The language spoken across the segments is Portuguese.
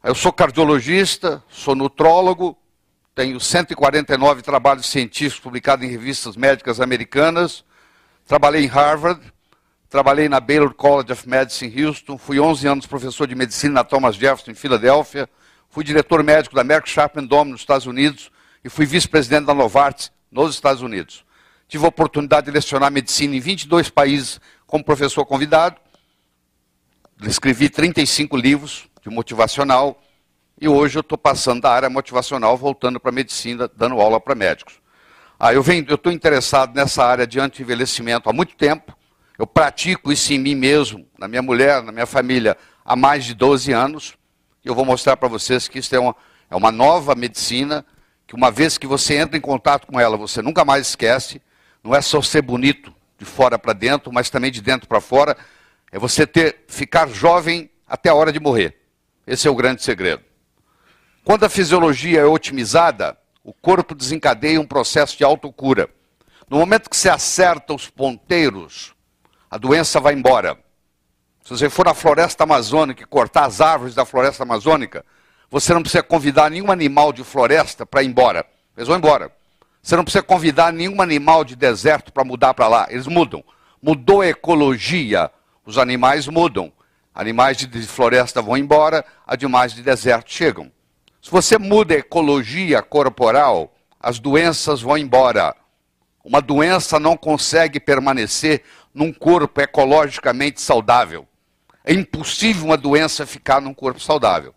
Eu sou cardiologista, sou nutrólogo, tenho 149 trabalhos científicos publicados em revistas médicas americanas, trabalhei em Harvard, trabalhei na Baylor College of Medicine em Houston, fui 11 anos professor de medicina na Thomas Jefferson em Filadélfia, fui diretor médico da Merck Sharp & Dohme nos Estados Unidos e fui vice-presidente da Novartis nos Estados Unidos. Tive a oportunidade de lecionar medicina em 22 países como professor convidado, escrevi 35 livros de motivacional, e hoje eu estou passando da área motivacional, voltando para a medicina, dando aula para médicos. Eu estou interessado nessa área de anti-envelhecimento há muito tempo, eu pratico isso em mim mesmo, na minha mulher, na minha família, há mais de 12 anos, e eu vou mostrar para vocês que isso é uma nova medicina, que uma vez que você entra em contato com ela, você nunca mais esquece, não é só ser bonito de fora para dentro, mas também de dentro para fora, é você ficar jovem até a hora de morrer. Esse é o grande segredo. Quando a fisiologia é otimizada, o corpo desencadeia um processo de autocura. No momento que você acerta os ponteiros, a doença vai embora. Se você for na floresta amazônica e cortar as árvores da floresta amazônica, você não precisa convidar nenhum animal de floresta para ir embora. Eles vão embora. Você não precisa convidar nenhum animal de deserto para mudar para lá. Eles mudam. Mudou a ecologia, os animais mudam. Animais de floresta vão embora, animais de deserto chegam. Se você muda a ecologia corporal, as doenças vão embora. Uma doença não consegue permanecer num corpo ecologicamente saudável. É impossível uma doença ficar num corpo saudável.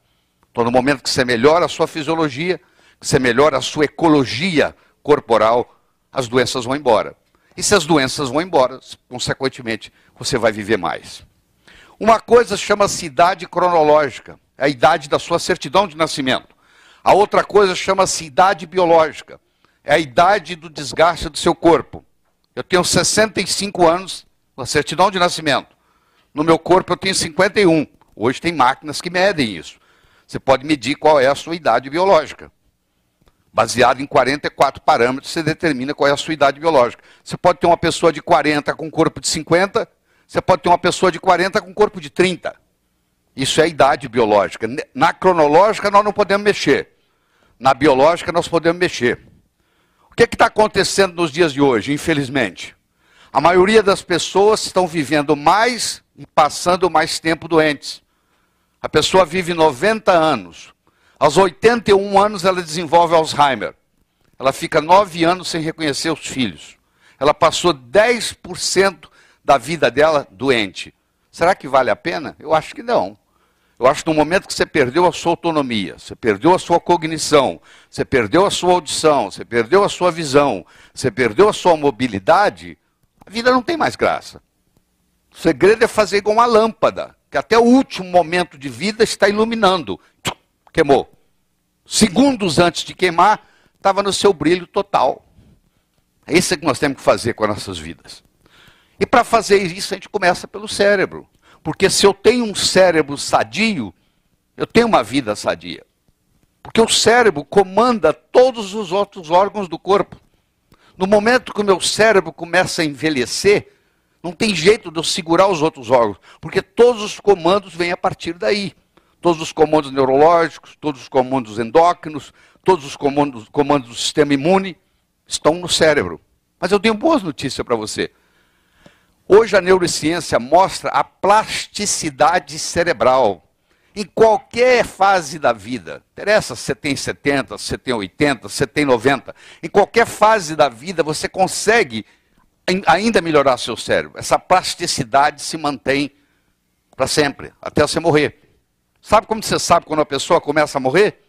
Então, no momento que você melhora a sua fisiologia, que você melhora a sua ecologia corporal, as doenças vão embora. E se as doenças vão embora, consequentemente, você vai viver mais. Uma coisa chama-se idade cronológica, é a idade da sua certidão de nascimento. A outra coisa chama-se idade biológica, é a idade do desgaste do seu corpo. Eu tenho 65 anos na certidão de nascimento. No meu corpo eu tenho 51. Hoje tem máquinas que medem isso. Você pode medir qual é a sua idade biológica. Baseado em 44 parâmetros, você determina qual é a sua idade biológica. Você pode ter uma pessoa de 40 com corpo de 50, você pode ter uma pessoa de 40 com corpo de 30. Isso é a idade biológica. Na cronológica nós não podemos mexer. Na biológica nós podemos mexer. O que está acontecendo nos dias de hoje, infelizmente? A maioria das pessoas estão vivendo mais e passando mais tempo doentes. A pessoa vive 90 anos. Aos 81 anos ela desenvolve Alzheimer. Ela fica 9 anos sem reconhecer os filhos. Ela passou 10% da vida dela doente. Será que vale a pena? Eu acho que não. Eu acho que no momento que você perdeu a sua autonomia, você perdeu a sua cognição, você perdeu a sua audição, você perdeu a sua visão, você perdeu a sua mobilidade, a vida não tem mais graça. O segredo é fazer igual uma lâmpada, que até o último momento de vida está iluminando. Queimou. Segundos antes de queimar, estava no seu brilho total. É isso que nós temos que fazer com as nossas vidas. E para fazer isso, a gente começa pelo cérebro. Porque se eu tenho um cérebro sadio, eu tenho uma vida sadia. Porque o cérebro comanda todos os outros órgãos do corpo. No momento que o meu cérebro começa a envelhecer, não tem jeito de eu segurar os outros órgãos. Porque todos os comandos vêm a partir daí. Todos os comandos neurológicos, todos os comandos endócrinos, todos os comandos do sistema imune estão no cérebro. Mas eu tenho boas notícias para você. Hoje a neurociência mostra a plasticidade cerebral. Em qualquer fase da vida, interessa se você tem 70, se você tem 80, se você tem 90, em qualquer fase da vida você consegue ainda melhorar seu cérebro. Essa plasticidade se mantém para sempre, até você morrer. Sabe como você sabe quando a pessoa começa a morrer?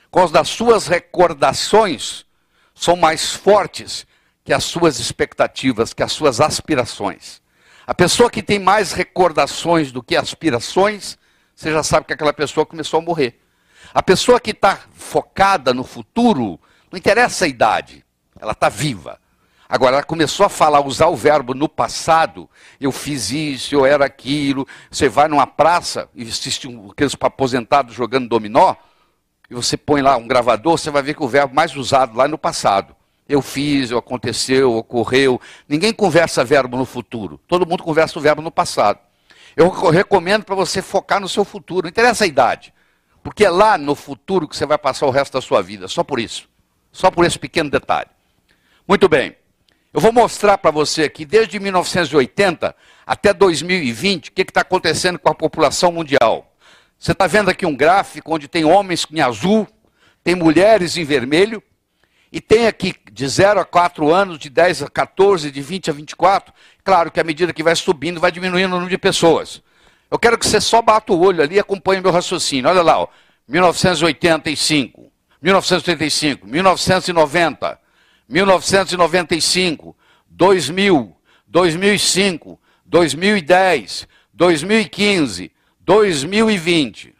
Quando as suas recordações são mais fortes que as suas expectativas, que as suas aspirações. A pessoa que tem mais recordações do que aspirações, você já sabe que aquela pessoa começou a morrer. A pessoa que está focada no futuro, não interessa a idade, ela está viva. Agora, ela começou a falar, usar o verbo no passado, eu fiz isso, eu era aquilo. Você vai numa praça e assiste aqueles aposentados jogando dominó, e você põe lá um gravador, você vai ver que o verbo mais usado lá é no passado. Eu fiz, aconteceu, ocorreu. Ninguém conversa verbo no futuro. Todo mundo conversa o verbo no passado. Eu recomendo para você focar no seu futuro. Não interessa a idade. Porque é lá no futuro que você vai passar o resto da sua vida, só por isso. Só por esse pequeno detalhe. Muito bem. Eu vou mostrar para você aqui, desde 1980 até 2020, o que está acontecendo com a população mundial. Você está vendo aqui um gráfico onde tem homens em azul, tem mulheres em vermelho, e tem aqui de 0 a 4 anos, de 10 a 14, de 20 a 24. Claro que à medida que vai subindo, vai diminuindo o número de pessoas. Eu quero que você só bata o olho ali e acompanhe meu raciocínio. Olha lá, ó, 1985, 1985, 1990, 1995, 2000, 2005, 2010, 2015, 2020.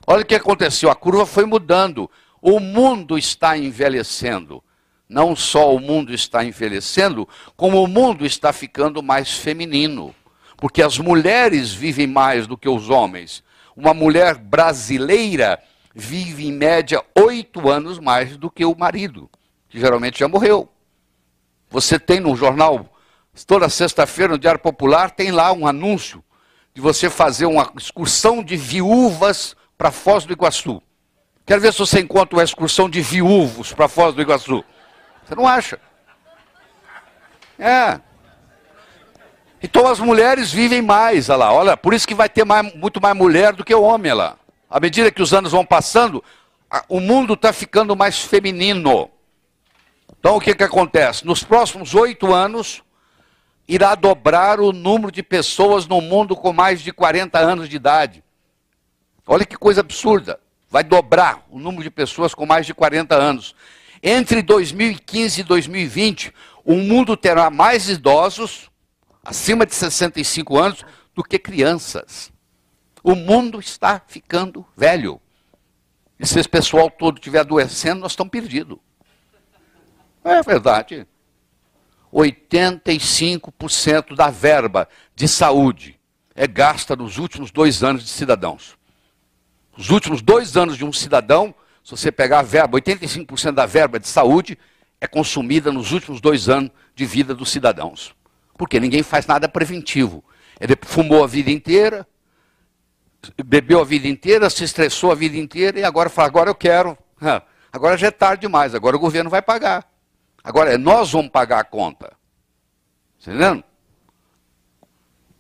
Olha o que aconteceu, a curva foi mudando. O mundo está envelhecendo. Não só o mundo está envelhecendo, como o mundo está ficando mais feminino. Porque as mulheres vivem mais do que os homens. Uma mulher brasileira vive, em média, 8 anos mais do que o marido, que geralmente já morreu. Você tem no jornal, toda sexta-feira, no Diário Popular, tem lá um anúncio de você fazer uma excursão de viúvas para Foz do Iguaçu. Quero ver se você encontra uma excursão de viúvos para Foz do Iguaçu. Você não acha? É. Então as mulheres vivem mais, olha lá. Olha, por isso que vai ter muito mais mulher do que o homem, olha lá. À medida que os anos vão passando, o mundo está ficando mais feminino. Então o que acontece? Nos próximos 8 anos, irá dobrar o número de pessoas no mundo com mais de 40 anos de idade. Olha que coisa absurda. Vai dobrar o número de pessoas com mais de 40 anos. Entre 2015 e 2020, o mundo terá mais idosos, acima de 65 anos, do que crianças. O mundo está ficando velho. E se esse pessoal todo estiver adoecendo, nós estamos perdidos. É verdade. 85% da verba de saúde é gasta nos últimos 2 anos de cidadãos. Os últimos 2 anos de um cidadão, se você pegar a verba, 85% da verba de saúde é consumida nos últimos 2 anos de vida dos cidadãos. Porque ninguém faz nada preventivo. Ele fumou a vida inteira, bebeu a vida inteira, se estressou a vida inteira e agora fala, agora eu quero. Agora já é tarde demais, agora o governo vai pagar. Agora nós vamos pagar a conta. Está entendendo?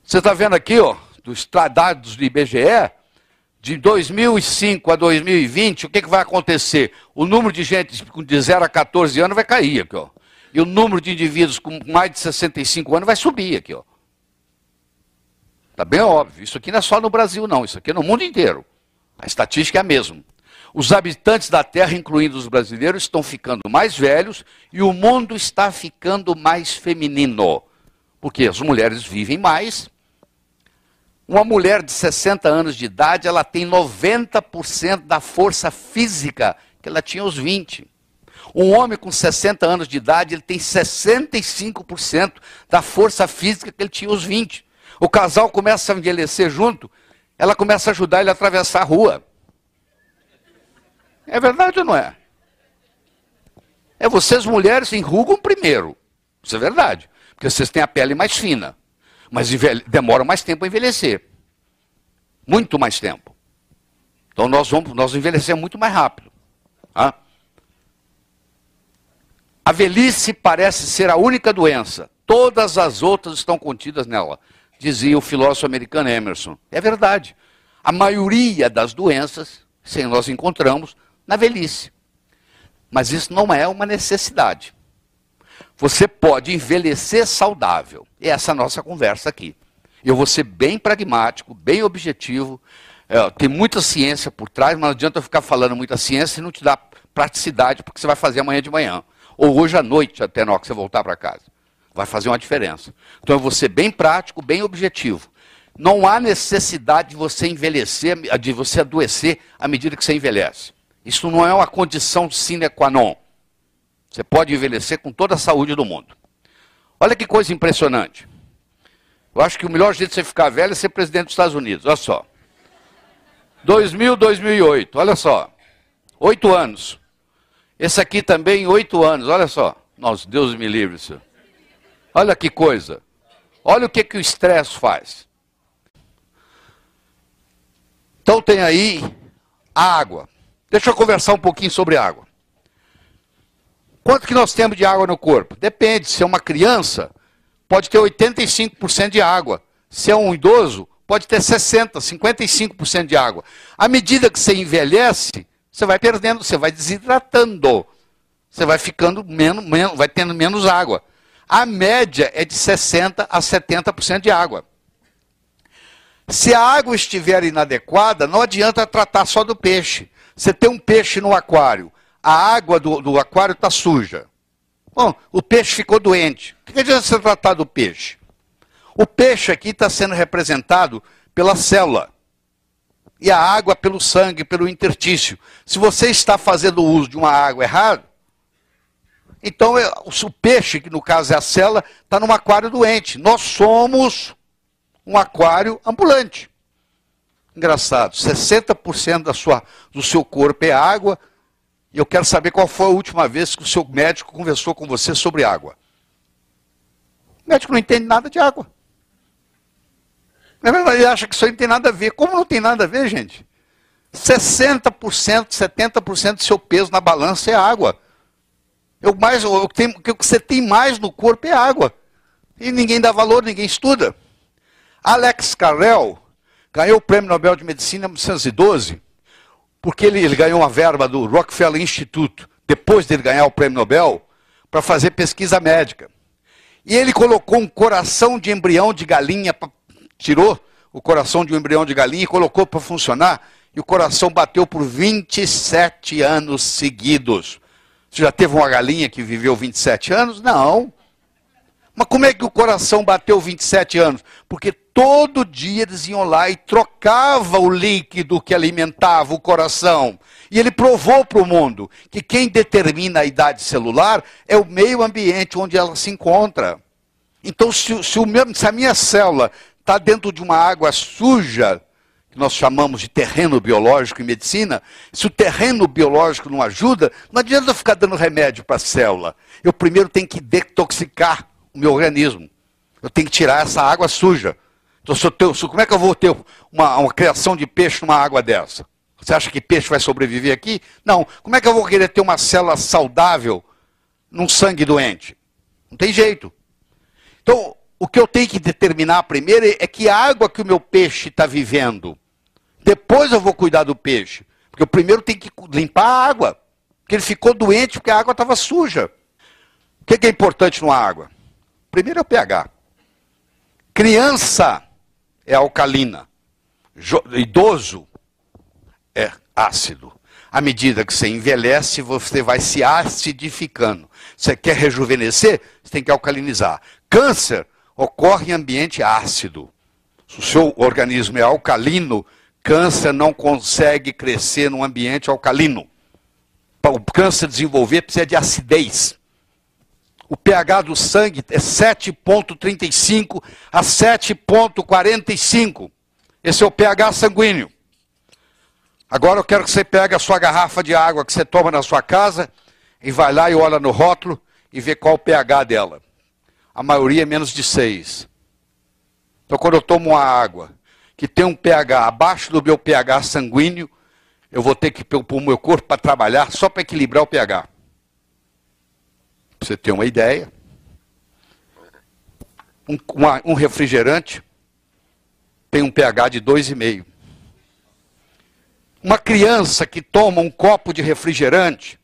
Você está vendo aqui, ó, dos dados do IBGE, de 2005 a 2020, o que vai acontecer? O número de gente de 0 a 14 anos vai cair aqui, ó. E o número de indivíduos com mais de 65 anos vai subir aqui, ó. Está bem óbvio. Isso aqui não é só no Brasil, não. Isso aqui é no mundo inteiro. A estatística é a mesma. Os habitantes da Terra, incluindo os brasileiros, estão ficando mais velhos e o mundo está ficando mais feminino. Porque as mulheres vivem mais. Uma mulher de 60 anos de idade, ela tem 90% da força física que ela tinha aos 20. Um homem com 60 anos de idade, ele tem 65% da força física que ele tinha aos 20. O casal começa a envelhecer junto, ela começa a ajudar ele a atravessar a rua. É verdade ou não é? É, vocês mulheres enrugam primeiro. Isso é verdade. Porque vocês têm a pele mais fina. Mas demoram mais tempo a envelhecer. Muito mais tempo. Então nós envelhecemos muito mais rápido. Ah? A velhice parece ser a única doença. Todas as outras estão contidas nela. Dizia o filósofo americano Emerson. É verdade. A maioria das doenças, sim, nós encontramos na velhice. Mas isso não é uma necessidade. Você pode envelhecer saudável. E essa é a nossa conversa aqui. Eu vou ser bem pragmático, bem objetivo. Tem muita ciência por trás, mas não adianta eu ficar falando muita ciência e não te dar praticidade, porque você vai fazer amanhã de manhã. Ou hoje à noite, até na hora que você voltar para casa. Vai fazer uma diferença. Então eu vou ser bem prático, bem objetivo. Não há necessidade de você envelhecer, de você adoecer à medida que você envelhece. Isso não é uma condição sine qua non. Você pode envelhecer com toda a saúde do mundo. Olha que coisa impressionante. Eu acho que o melhor jeito de você ficar velho é ser presidente dos Estados Unidos. Olha só. 2000, 2008. Olha só. 8 anos. Esse aqui também, 8 anos. Olha só. Nossa, Deus me livre, senhor. Olha que coisa. Olha o que o estresse faz. Então tem aí A água. Deixa eu conversar um pouquinho sobre água. Quanto que nós temos de água no corpo? Depende. Se é uma criança, pode ter 85% de água. Se é um idoso, pode ter 60%, 55% de água. À medida que você envelhece, você vai perdendo, você vai desidratando. Você vai ficando vai tendo menos água. A média é de 60% a 70% de água. Se a água estiver inadequada, não adianta tratar só do peixe. Você tem um peixe no aquário, a água do aquário está suja. Bom, o peixe ficou doente. O que adianta você tratar do peixe? O peixe aqui está sendo representado pela célula. E a água pelo sangue, pelo interstício. Se você está fazendo uso de uma água errada, então o peixe, que no caso é a célula, está num aquário doente. Nós somos um aquário ambulante. Engraçado, 60% do seu corpo é água. E eu quero saber qual foi a última vez que o seu médico conversou com você sobre água. O médico não entende nada de água. Ele acha que isso aí não tem nada a ver. Como não tem nada a ver, gente? 60%, 70% do seu peso na balança é água. O que você tem mais no corpo é água. E ninguém dá valor, ninguém estuda. Alex Carrel ganhou o Prêmio Nobel de Medicina em 1912, porque ele ganhou uma verba do Rockefeller Institute, depois dele ganhar o Prêmio Nobel, para fazer pesquisa médica. E ele colocou um coração de embrião de galinha, tirou o coração de um embrião de galinha e colocou para funcionar, e o coração bateu por 27 anos seguidos. Você já teve uma galinha que viveu 27 anos? Não. Mas como é que o coração bateu 27 anos? Porque todo dia eles iam lá e trocavam o líquido que alimentava o coração. E ele provou para o mundo que quem determina a idade celular é o meio ambiente onde ela se encontra. Então, se a minha célula está dentro de uma água suja, que nós chamamos de terreno biológico em medicina, se o terreno biológico não ajuda, não adianta eu ficar dando remédio para a célula. Eu primeiro tenho que detoxicar o meu organismo. Eu tenho que tirar essa água suja. Então, como é que eu vou ter uma criação de peixe numa água dessa? Você acha que peixe vai sobreviver aqui? Não. Como é que eu vou querer ter uma célula saudável num sangue doente? Não tem jeito. Então, o que eu tenho que determinar primeiro é que água que o meu peixe está vivendo. Depois eu vou cuidar do peixe. Porque eu primeiro tenho que limpar a água. Porque ele ficou doente porque a água estava suja. O que é importante numa água? Primeiro é o pH. Criança é alcalina. Idoso é ácido. À medida que você envelhece, você vai se acidificando. Você quer rejuvenescer, você tem que alcalinizar. Câncer ocorre em ambiente ácido. Se o seu organismo é alcalino, câncer não consegue crescer num ambiente alcalino. Para o câncer desenvolver, precisa de acidez. O pH do sangue é 7,35 a 7,45. Esse é o pH sanguíneo. Agora eu quero que você pegue a sua garrafa de água que você toma na sua casa e vai lá e olha no rótulo e vê qual o pH dela. A maioria é menos de 6. Então quando eu tomo uma água que tem um pH abaixo do meu pH sanguíneo, eu vou ter que pôr o meu corpo para trabalhar só para equilibrar o pH. Para você ter uma ideia, um refrigerante tem um pH de 2,5. Uma criança que toma um copo de refrigerante,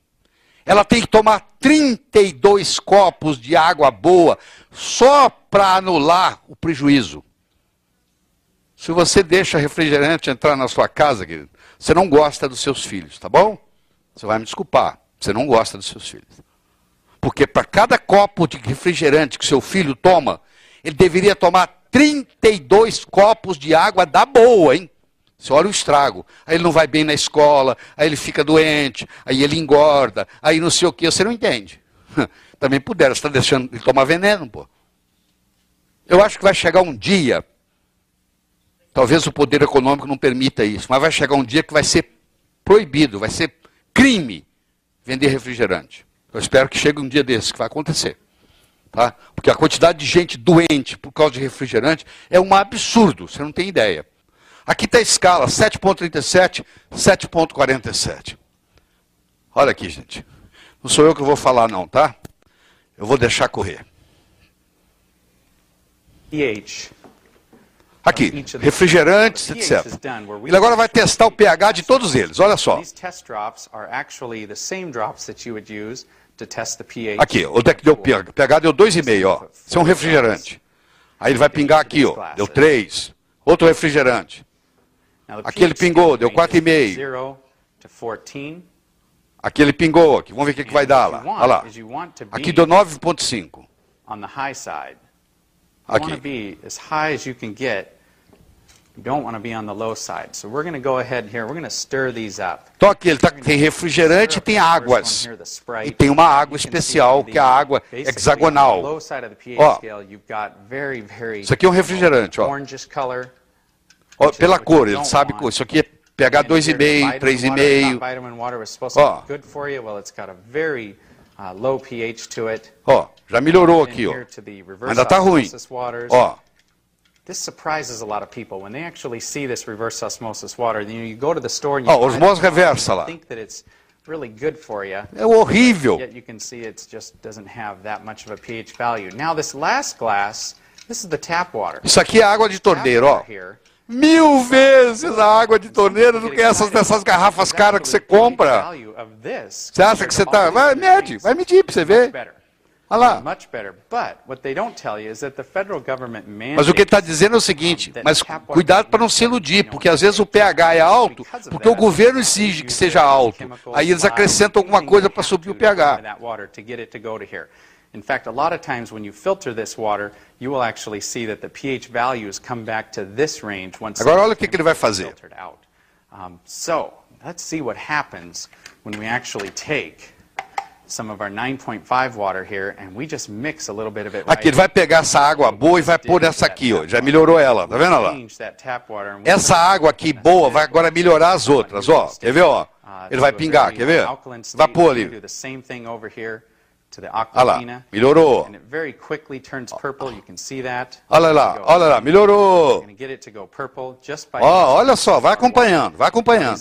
ela tem que tomar 32 copos de água boa só para anular o prejuízo. Se você deixa refrigerante entrar na sua casa, querido, você não gosta dos seus filhos, tá bom? Você vai me desculpar, você não gosta dos seus filhos. Porque para cada copo de refrigerante que seu filho toma, ele deveria tomar 32 copos de água da boa, hein? Você olha o estrago. Aí ele não vai bem na escola, aí ele fica doente, aí ele engorda, aí não sei o que, você não entende. Também puderam, você está deixando ele tomar veneno, pô. Eu acho que vai chegar um dia, talvez o poder econômico não permita isso, mas vai chegar um dia que vai ser proibido, vai ser crime vender refrigerante. Eu espero que chegue um dia desse, que vai acontecer. Tá? Porque a quantidade de gente doente por causa de refrigerante é um absurdo, você não tem ideia. Aqui está a escala, 7,37, 7,47. Olha aqui, gente. Não sou eu que vou falar não, tá? Eu vou deixar correr. pH. Aqui, refrigerantes, etc. Ele agora vai testar o pH de todos eles, olha só. Aqui, onde é que deu pH? pH deu 2,5, ó. Isso é um refrigerante. Aí ele vai pingar aqui, ó. Deu 3. Outro refrigerante. Aqui ele pingou, deu 4,5. Aqui ele pingou, aqui. Vamos ver o que vai dar lá. Olha lá. Aqui deu 9,5. Aqui. You don't want to be on the low side. So we're going to go ahead here. We're going to stir these up. Então aqui ele tem refrigerante e tem águas. E tem uma água especial, que é a água hexagonal. Ó, isso aqui é um refrigerante, ó. Ó, pela cor, ele sabe que isso aqui é pH 2,5, 3,5. Ó. Ó, já melhorou aqui, ó. Ainda está ruim. Ó. This surprises a lot of people when they actually see this reverse osmosis water. You go to the store and you osmose reversa lá. think that it's really good for you. É horrível. Yet you can see it just doesn't have that much of a pH value. Now this last glass, this is the tap water. Isso aqui é água de torneira, ó. 1000 vezes a água de torneira do que dessas garrafas caras que você compra. Você acha que você está... Vai medir para você ver. Olha lá. Mas o que ele está dizendo é o seguinte, mas cuidado para não se iludir, porque às vezes o pH é alto, porque o governo exige que seja alto. Aí eles acrescentam alguma coisa para subir o pH. In fact, a lot of times when you filter this water, you will actually see that the pH values come back to this range once Agora olha o que ele vai fazer. So, let's see what happens when we actually take some of our 9.5 water here and we just mix a little bit of it. Aqui ele vai pegar essa água boa e vai pôr nessa aqui, ó. Já melhorou ela, tá vendo lá? Essa água aqui boa vai agora melhorar as outras, ó. Quer ver, ó? Ele vai pingar, quer ver? Vai pôr ali. Olha lá, melhorou. Olha lá, melhorou. Ó, olha só, vai acompanhando, vai acompanhando.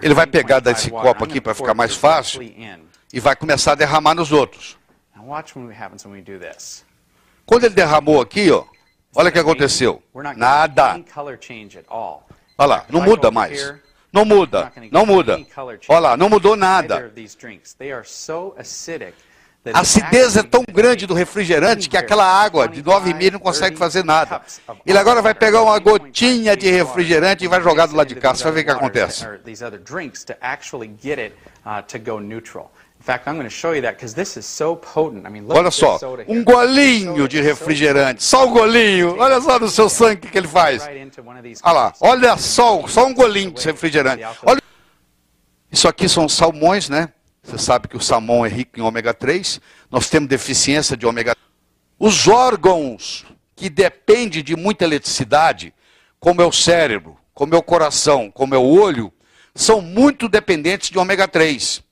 Ele vai pegar desse copo aqui para ficar mais fácil e vai começar a derramar nos outros. Quando ele derramou aqui, ó, olha o que aconteceu. Nada. Olha lá, não muda mais. Não muda, não muda. Olha lá, não mudou nada. A acidez é tão grande do refrigerante que aquela água de 9,5 não consegue fazer nada. Ele agora vai pegar uma gotinha de refrigerante e vai jogar do lado de cá. Você vai ver o que acontece. Olha só, um golinho de refrigerante, só um golinho. Olha só no seu sangue o que ele faz. Olha lá, olha só um golinho de refrigerante. Olha. Isso aqui são salmões, né? Você sabe que o salmão é rico em ômega 3. Nós temos deficiência de ômega 3. Os órgãos que dependem de muita eletricidade, como é o cérebro, como é o coração, como é o olho, são muito dependentes de ômega 3.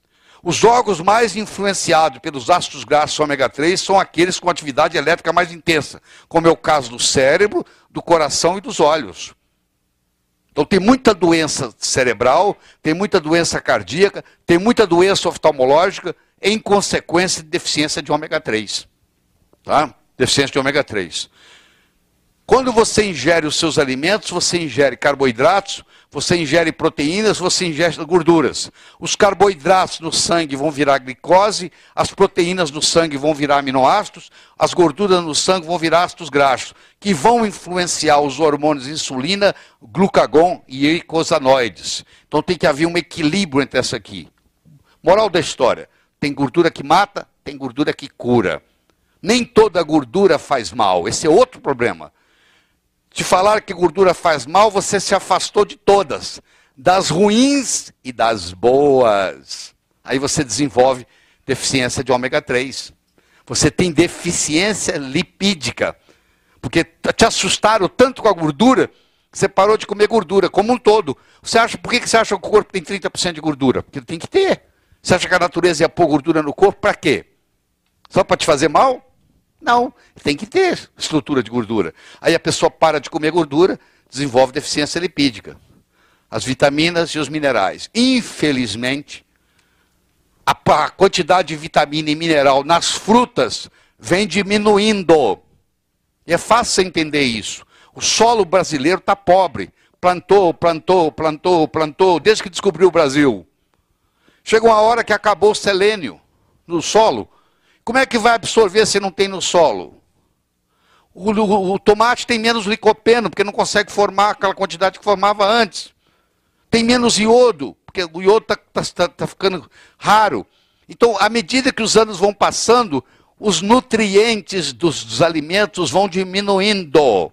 Os órgãos mais influenciados pelos ácidos graxos ômega 3 são aqueles com atividade elétrica mais intensa, como é o caso do cérebro, do coração e dos olhos. Então tem muita doença cerebral, tem muita doença cardíaca, tem muita doença oftalmológica em consequência de deficiência de ômega 3. Tá? Deficiência de ômega 3. Quando você ingere os seus alimentos, você ingere carboidratos, você ingere proteínas, você ingere gorduras. Os carboidratos no sangue vão virar glicose, as proteínas no sangue vão virar aminoácidos, as gorduras no sangue vão virar ácidos graxos, que vão influenciar os hormônios insulina, glucagon e eicosanoides. Então tem que haver um equilíbrio entre essa aqui. Moral da história, tem gordura que mata, tem gordura que cura. Nem toda gordura faz mal, esse é outro problema. Te falar que gordura faz mal, você se afastou de todas, das ruins e das boas. Aí você desenvolve deficiência de ômega 3. Você tem deficiência lipídica, porque te assustaram tanto com a gordura, que você parou de comer gordura, como um todo. Por que você acha que o corpo tem 30% de gordura? Porque tem que ter. Você acha que a natureza ia pôr gordura no corpo para quê? Só para te fazer mal? Não, tem que ter estrutura de gordura. Aí a pessoa para de comer gordura, desenvolve deficiência lipídica. As vitaminas e os minerais. Infelizmente, a quantidade de vitamina e mineral nas frutas vem diminuindo. E é fácil você entender isso. O solo brasileiro está pobre. Plantou, desde que descobriu o Brasil. Chega uma hora que acabou o selênio no solo. Como é que vai absorver se não tem no solo? O tomate tem menos licopeno, porque não consegue formar aquela quantidade que formava antes. Tem menos iodo, porque o iodo está ficando raro. Então, à medida que os anos vão passando, os nutrientes dos alimentos vão diminuindo.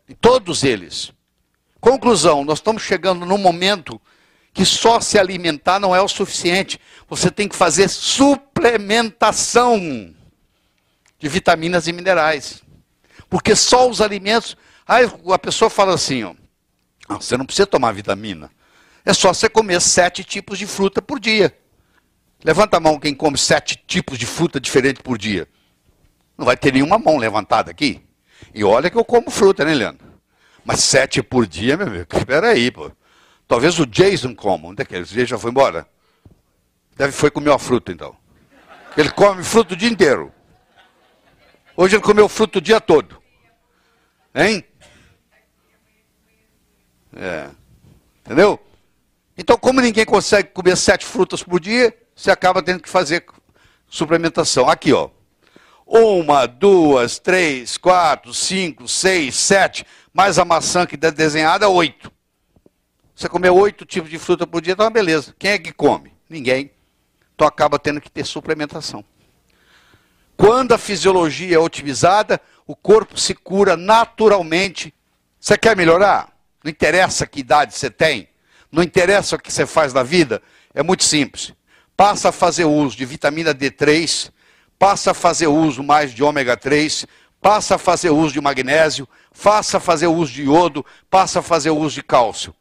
E todos eles. Conclusão, nós estamos chegando num momento que só se alimentar não é o suficiente. Você tem que fazer suplementação de vitaminas e minerais. Porque só os alimentos... Aí a pessoa fala assim, ó, você não precisa tomar vitamina. É só você comer 7 tipos de fruta por dia. Levanta a mão quem come 7 tipos de fruta diferentes por dia. Não vai ter nenhuma mão levantada aqui. E olha que eu como fruta, né, Leandro? Mas 7 por dia, meu amigo, espera aí, pô. Talvez o Jason coma. Onde é que ele já foi embora? Foi comer uma fruta, então. Ele come fruta o dia inteiro. Hoje ele comeu fruta o dia todo. Hein? É. Entendeu? Então, como ninguém consegue comer 7 frutas por dia, você acaba tendo que fazer suplementação. Aqui, ó. 1, 2, 3, 4, 5, 6, 7, mais a maçã que está desenhada, 8. Você comer 8 tipos de fruta por dia, tá uma beleza. Quem é que come? Ninguém. Então acaba tendo que ter suplementação. Quando a fisiologia é otimizada, o corpo se cura naturalmente. Você quer melhorar? Não interessa que idade você tem. Não interessa o que você faz na vida. É muito simples. Passa a fazer uso de vitamina D3, passa a fazer uso mais de ômega 3, passa a fazer uso de magnésio, passa a fazer uso de iodo, passa a fazer uso de cálcio.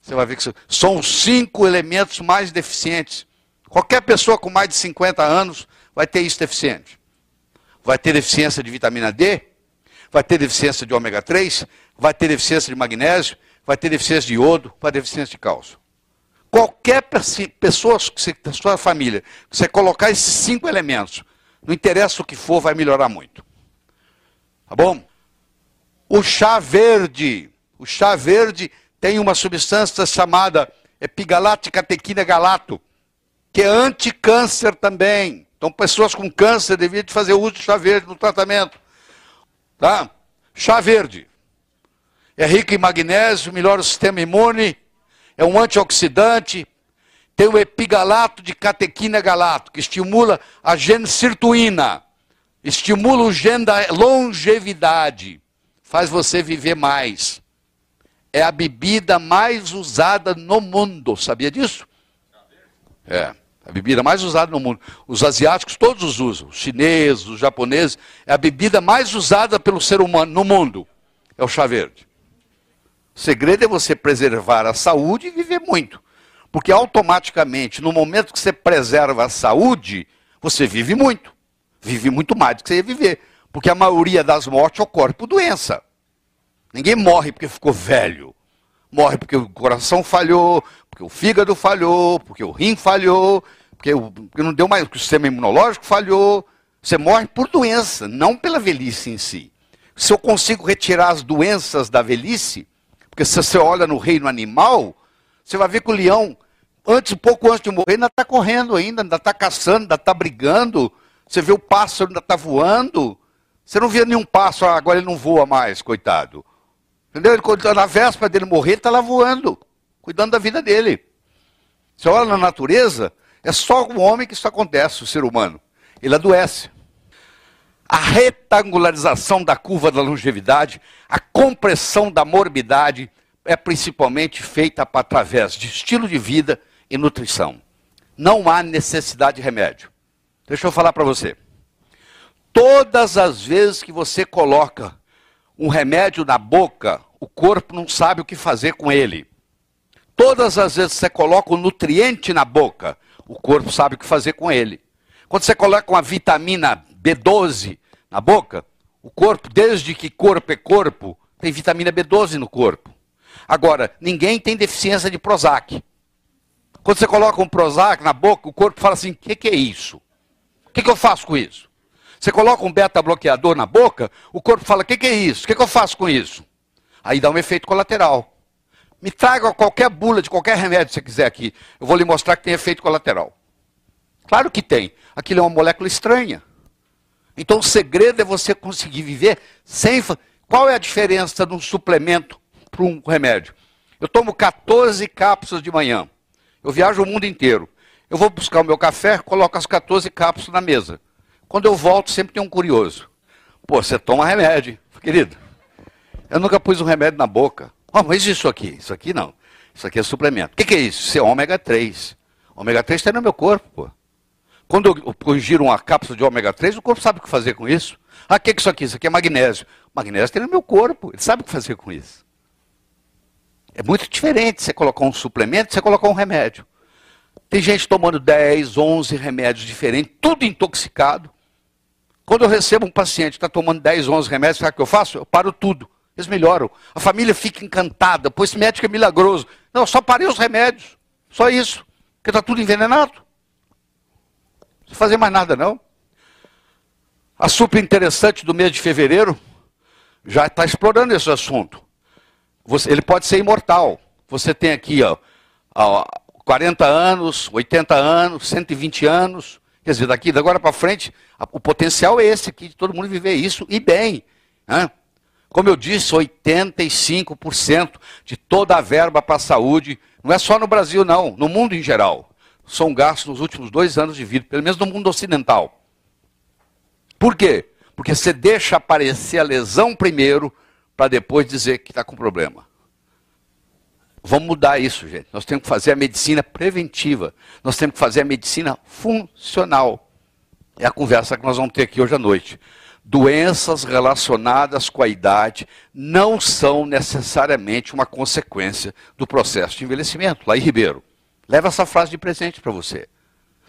Você vai ver que são os 5 elementos mais deficientes. Qualquer pessoa com mais de 50 anos vai ter isso deficiente. Vai ter deficiência de vitamina D, vai ter deficiência de ômega 3, vai ter deficiência de magnésio, vai ter deficiência de iodo, vai ter deficiência de cálcio. Qualquer pessoa da sua família, que você colocar esses 5 elementos, não interessa o que for, vai melhorar muito. Tá bom? O chá verde tem uma substância chamada epigalato-catequina galato, que é anticâncer também. Então, pessoas com câncer deveriam fazer uso de chá verde no tratamento. Tá? Chá verde. É rico em magnésio, melhora o sistema imune, é um antioxidante, tem o epigalato de catequina galato, que estimula a gencirtuína, estimula o gene da longevidade, faz você viver mais. É a bebida mais usada no mundo, sabia disso? É, a bebida mais usada no mundo. Os asiáticos todos os usam, os chineses, os japoneses, é a bebida mais usada pelo ser humano no mundo, é o chá verde. O segredo é você preservar a saúde e viver muito. Porque automaticamente, no momento que você preserva a saúde, você vive muito. Vive muito mais do que você ia viver. Porque a maioria das mortes ocorre por doença. Ninguém morre porque ficou velho. Morre porque o coração falhou, porque o fígado falhou, porque o rim falhou, porque não deu mais, porque o sistema imunológico falhou. Você morre por doença, não pela velhice em si. Se eu consigo retirar as doenças da velhice, porque se você olha no reino animal, você vai ver que o leão, pouco antes de morrer, ainda está correndo ainda está caçando, ainda está brigando. Você vê o pássaro, ainda está voando. Você não vê nenhum pássaro, agora ele não voa mais, coitado. Entendeu? Na véspera dele morrer, ele está lá voando, cuidando da vida dele. Você olha na natureza, é só o homem que isso acontece, o ser humano. Ele adoece. A retangularização da curva da longevidade, a compressão da morbidade, é principalmente feita através de estilo de vida e nutrição. Não há necessidade de remédio. Deixa eu falar para você. Todas as vezes que você coloca um remédio na boca, o corpo não sabe o que fazer com ele. Todas as vezes que você coloca um nutriente na boca, o corpo sabe o que fazer com ele. Quando você coloca uma vitamina B12 na boca, o corpo, desde que corpo é corpo, tem vitamina B12 no corpo. Agora, ninguém tem deficiência de Prozac. Quando você coloca um Prozac na boca, o corpo fala assim, o que é isso? O que eu faço com isso? Você coloca um beta-bloqueador na boca, o corpo fala, o que é isso? O que eu faço com isso? Aí dá um efeito colateral. Me traga qualquer bula de qualquer remédio que você quiser aqui. Eu vou lhe mostrar que tem efeito colateral. Claro que tem. Aquilo é uma molécula estranha. Então o segredo é você conseguir viver sem... Qual é a diferença de um suplemento para um remédio? Eu tomo 14 cápsulas de manhã. Eu viajo o mundo inteiro. Eu vou buscar o meu café, coloco as 14 cápsulas na mesa. Quando eu volto, sempre tem um curioso. Pô, você toma remédio, querido. Eu nunca pus um remédio na boca. Oh, mas isso aqui? Isso aqui não. Isso aqui é suplemento. O que é isso? Isso é ômega 3. Ômega 3 está no meu corpo, pô. Quando eu giro uma cápsula de ômega 3, o corpo sabe o que fazer com isso. Ah, o que é isso aqui? Isso aqui é magnésio. Magnésio tem no meu corpo. Ele sabe o que fazer com isso. É muito diferente você colocar um suplemento e você colocar um remédio. Tem gente tomando 10, 11 remédios diferentes, tudo intoxicado. Quando eu recebo um paciente que está tomando 10, 11 remédios, sabe o que eu faço? Eu paro tudo. Eles melhoram. A família fica encantada. Pô, esse médico é milagroso. Não, eu só parei os remédios. Só isso. Porque está tudo envenenado. Não precisa fazer mais nada, não. A super interessante do mês de fevereiro já está explorando esse assunto. Ele pode ser imortal. Você tem aqui, ó, 40 anos, 80 anos, 120 anos. Quer dizer, daqui, de agora para frente, o potencial é esse aqui, de todo mundo viver isso e bem. Né? Como eu disse, 85% de toda a verba para a saúde, não é só no Brasil não, no mundo em geral, são gastos nos últimos 2 anos de vida, pelo menos no mundo ocidental. Por quê? Porque você deixa aparecer a lesão primeiro, para depois dizer que está com problema. Vamos mudar isso, gente. Nós temos que fazer a medicina preventiva. Nós temos que fazer a medicina funcional. É a conversa que nós vamos ter aqui hoje à noite. Doenças relacionadas com a idade não são necessariamente uma consequência do processo de envelhecimento. Laí Ribeiro, leva essa frase de presente para você.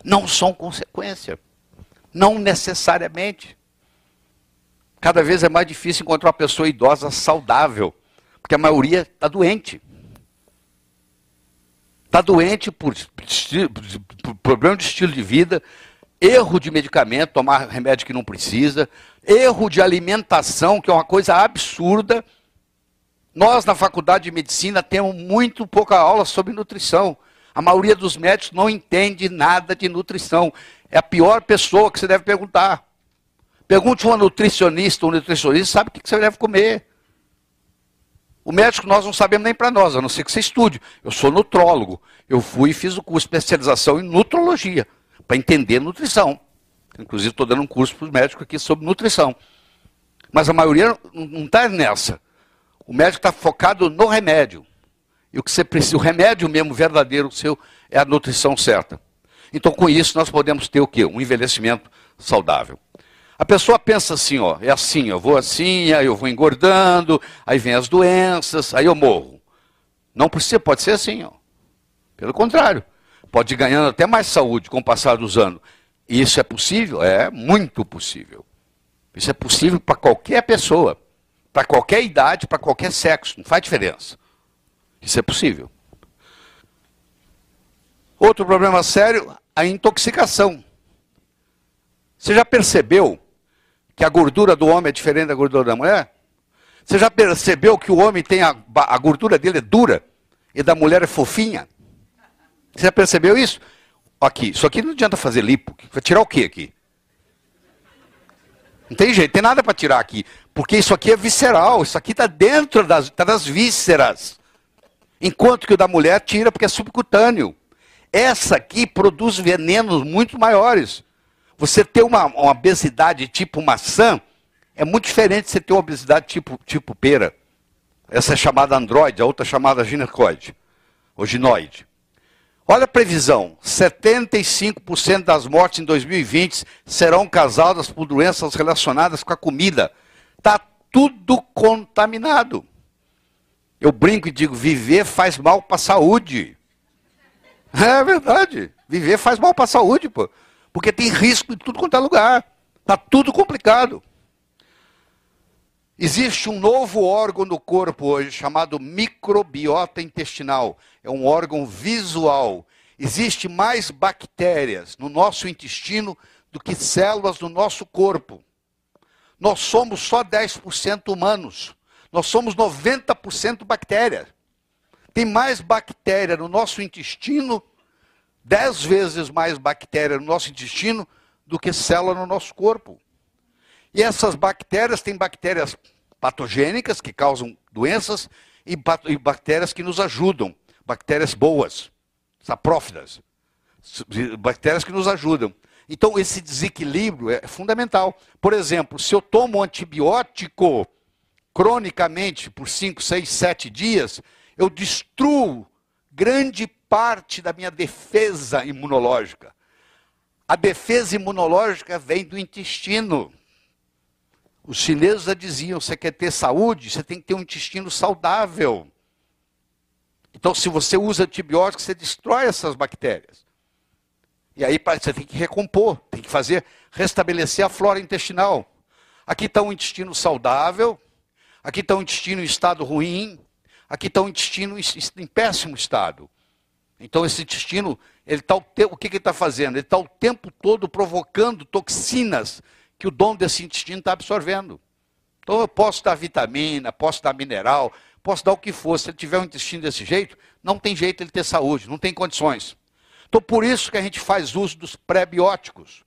Não são consequência. Não necessariamente. Cada vez é mais difícil encontrar uma pessoa idosa saudável, porque a maioria está doente. Está doente por problema de estilo de vida, erro de medicamento, tomar remédio que não precisa, erro de alimentação, que é uma coisa absurda. Nós, na faculdade de medicina, temos muito pouca aula sobre nutrição. A maioria dos médicos não entende nada de nutrição. É a pior pessoa que você deve perguntar. Pergunte a um nutricionista sabe o que você deve comer. O médico nós não sabemos nem para nós, a não ser que você estude. Eu sou nutrólogo. Eu fui e fiz o curso de especialização em nutrologia, para entender nutrição. Inclusive estou dando um curso para os médicos aqui sobre nutrição. Mas a maioria não está nessa. O médico está focado no remédio. E o que você precisa, o remédio mesmo verdadeiro seu é a nutrição certa. Então com isso nós podemos ter o quê? Um envelhecimento saudável. A pessoa pensa assim, ó, é assim, eu vou assim, aí eu vou engordando, aí vem as doenças, aí eu morro. Não precisa, pode ser assim, ó. Pelo contrário, pode ir ganhando até mais saúde com o passar dos anos. E isso é possível? É muito possível. Isso é possível para qualquer pessoa, para qualquer idade, para qualquer sexo, não faz diferença. Isso é possível. Outro problema sério, a intoxicação. Você já percebeu que a gordura do homem é diferente da gordura da mulher? Você já percebeu que o homem tem a gordura dele é dura e da mulher é fofinha? Você já percebeu isso? Aqui, isso aqui não adianta fazer lipo. Vai tirar o quê aqui? Não tem jeito, tem nada para tirar aqui. Porque isso aqui é visceral, isso aqui está dentro das vísceras. Enquanto que o da mulher tira porque é subcutâneo. Essa aqui produz venenos muito maiores. Você ter uma obesidade tipo maçã é muito diferente de você ter uma obesidade tipo pera. Essa é chamada androide, a outra é chamada ginecoide, ou ginoide. Olha a previsão, 75% das mortes em 2020 serão causadas por doenças relacionadas com a comida. Está tudo contaminado. Eu brinco e digo, viver faz mal para a saúde. É verdade, viver faz mal para a saúde, pô. Porque tem risco em tudo quanto é lugar. Está tudo complicado. Existe um novo órgão no corpo hoje chamado microbiota intestinal. É um órgão visual. Existe mais bactérias no nosso intestino do que células no nosso corpo. Nós somos só 10% humanos. Nós somos 90% bactérias. Tem mais bactéria no nosso intestino, 10 vezes mais bactéria no nosso intestino do que célula no nosso corpo. E essas bactérias têm bactérias patogênicas que causam doenças e bactérias que nos ajudam, bactérias boas, saprófilas, bactérias que nos ajudam. Então esse desequilíbrio é fundamental. Por exemplo, se eu tomo um antibiótico cronicamente por 5, 6, 7 dias, eu destruo grande parte da minha defesa imunológica. A defesa imunológica vem do intestino. Os chineses já diziam, você quer ter saúde, você tem que ter um intestino saudável. Então, se você usa antibióticos, você destrói essas bactérias. E aí você tem que recompor, tem que restabelecer a flora intestinal. Aqui está um intestino saudável, aqui está um intestino em estado ruim, aqui está um intestino em péssimo estado. Então esse intestino, o que ele está fazendo? Ele está o tempo todo provocando toxinas que o dono desse intestino está absorvendo. Então eu posso dar vitamina, posso dar mineral, posso dar o que for. Se ele tiver um intestino desse jeito, não tem jeito ele ter saúde, não tem condições. Então por isso que a gente faz uso dos pré-bióticos,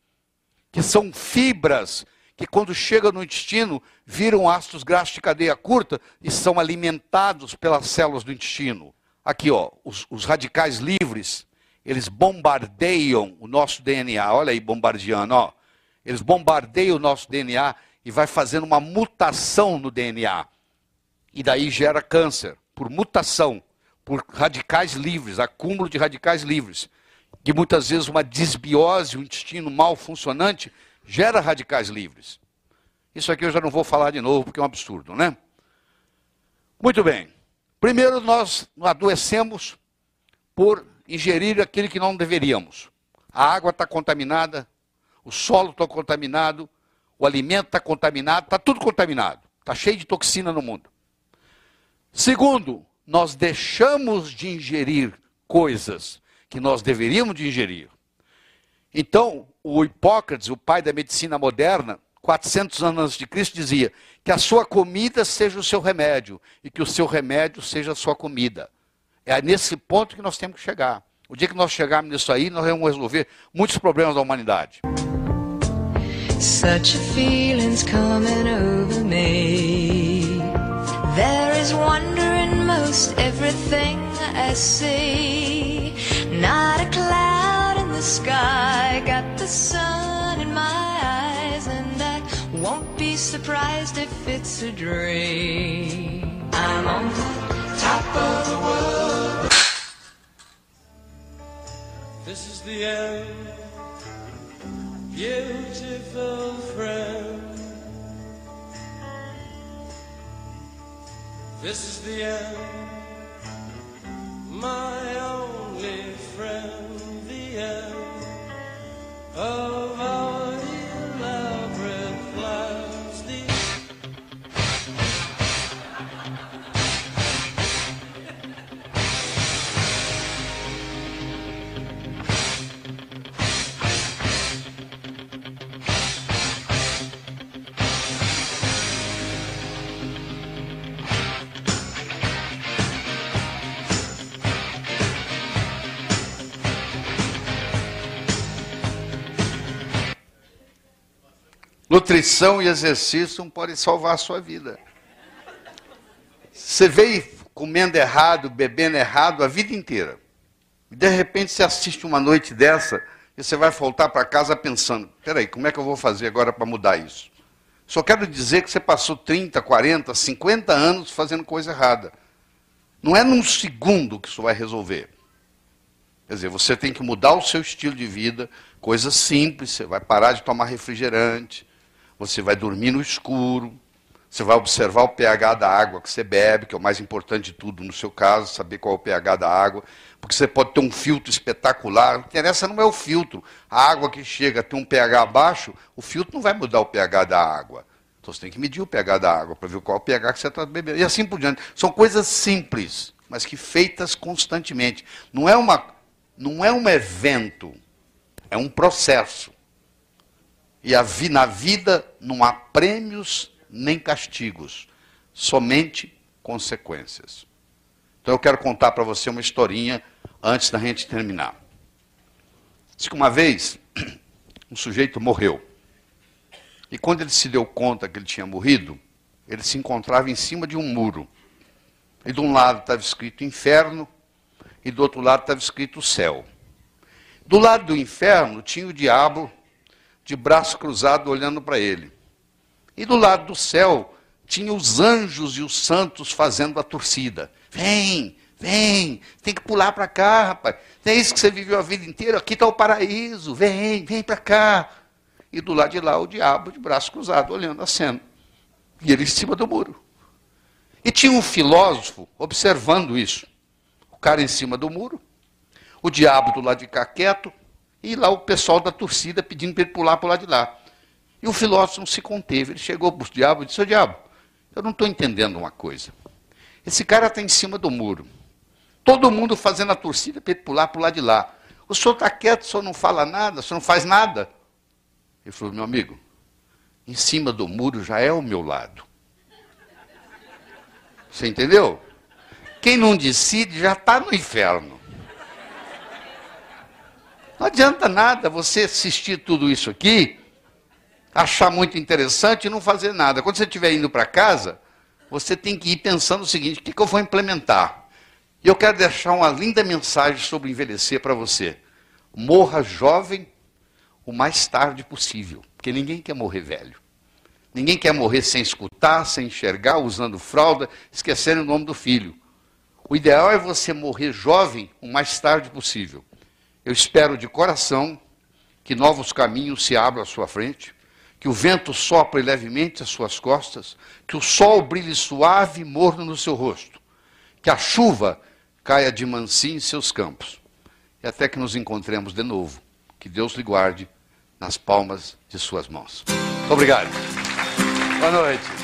que são fibras que quando chegam no intestino, viram ácidos graxos de cadeia curta e são alimentados pelas células do intestino. Aqui, ó, os radicais livres, eles bombardeiam o nosso DNA. Olha aí, bombardeando, ó. Eles bombardeiam o nosso DNA e vai fazendo uma mutação no DNA. E daí gera câncer, por mutação, por radicais livres, acúmulo de radicais livres. Que muitas vezes uma disbiose, um intestino mal funcionante, gera radicais livres. Isso aqui eu já não vou falar de novo, porque é um absurdo, né? Muito bem. Primeiro, nós adoecemos por ingerir aquilo que não deveríamos. A água está contaminada, o solo está contaminado, o alimento está contaminado, está tudo contaminado. Está cheio de toxina no mundo. Segundo, nós deixamos de ingerir coisas que nós deveríamos de ingerir. Então, o Hipócrates, o pai da medicina moderna, 400 anos antes de Cristo, dizia que a sua comida seja o seu remédio e que o seu remédio seja a sua comida. É nesse ponto que nós temos que chegar. O dia que nós chegarmos nisso aí, nós vamos resolver muitos problemas da humanidade. Such a feeling's coming over me. There is wonder in most everything I see. Not a cloud in the sky, got the sun in my eyes, and I won't be surprised if it's a dream. I'm on the top of the world. This is the end, beautiful friend. This is the end, my only friend, the end of our elaborate plans. Nutrição e exercício não podem salvar a sua vida. Você veio comendo errado, bebendo errado a vida inteira. E de repente você assiste uma noite dessa e você vai voltar para casa pensando, peraí, como é que eu vou fazer agora para mudar isso? Só quero dizer que você passou 30, 40, 50 anos fazendo coisa errada. Não é num segundo que isso vai resolver. Quer dizer, você tem que mudar o seu estilo de vida, coisa simples, você vai parar de tomar refrigerante, você vai dormir no escuro, você vai observar o pH da água que você bebe, que é o mais importante de tudo no seu caso, saber qual é o pH da água, porque você pode ter um filtro espetacular, o que interessa não é o filtro. A água que chega a ter um pH baixo, o filtro não vai mudar o pH da água. Então você tem que medir o pH da água para ver qual é o pH que você está bebendo. E assim por diante. São coisas simples, mas que feitas constantemente. Não é um evento, é um processo. E na vida não há prêmios nem castigos, somente consequências. Então eu quero contar para você uma historinha antes da gente terminar. Diz que uma vez um sujeito morreu. E quando ele se deu conta que ele tinha morrido, ele se encontrava em cima de um muro. E de um lado estava escrito inferno, e do outro lado estava escrito céu. Do lado do inferno tinha o diabo de braço cruzado olhando para ele. E do lado do céu tinha os anjos e os santos fazendo a torcida. Vem, vem, tem que pular para cá, rapaz. Não é isso que você viveu a vida inteira? Aqui está o paraíso, vem, vem para cá. E do lado de lá o diabo de braço cruzado olhando a cena. E ele em cima do muro. E tinha um filósofo observando isso. O cara em cima do muro, o diabo do lado de cá quieto, e lá o pessoal da torcida pedindo para ele pular para o lado de lá. E o filósofo não se conteve. Ele chegou para o diabo e disse: ô diabo, eu não estou entendendo uma coisa. Esse cara está em cima do muro. Todo mundo fazendo a torcida para ele pular para o lado de lá. O senhor está quieto, o senhor não fala nada, o senhor não faz nada. Ele falou: meu amigo, em cima do muro já é o meu lado. Você entendeu? Quem não decide já está no inferno. Não adianta nada você assistir tudo isso aqui, achar muito interessante e não fazer nada. Quando você estiver indo para casa, você tem que ir pensando o seguinte: o que eu vou implementar? E eu quero deixar uma linda mensagem sobre envelhecer para você. Morra jovem o mais tarde possível, porque ninguém quer morrer velho. Ninguém quer morrer sem escutar, sem enxergar, usando fralda, esquecendo o nome do filho. O ideal é você morrer jovem o mais tarde possível. Eu espero de coração que novos caminhos se abram à sua frente, que o vento sopre levemente às suas costas, que o sol brilhe suave e morno no seu rosto, que a chuva caia de mansinho em seus campos, e até que nos encontremos de novo. Que Deus lhe guarde nas palmas de suas mãos. Muito obrigado. Boa noite.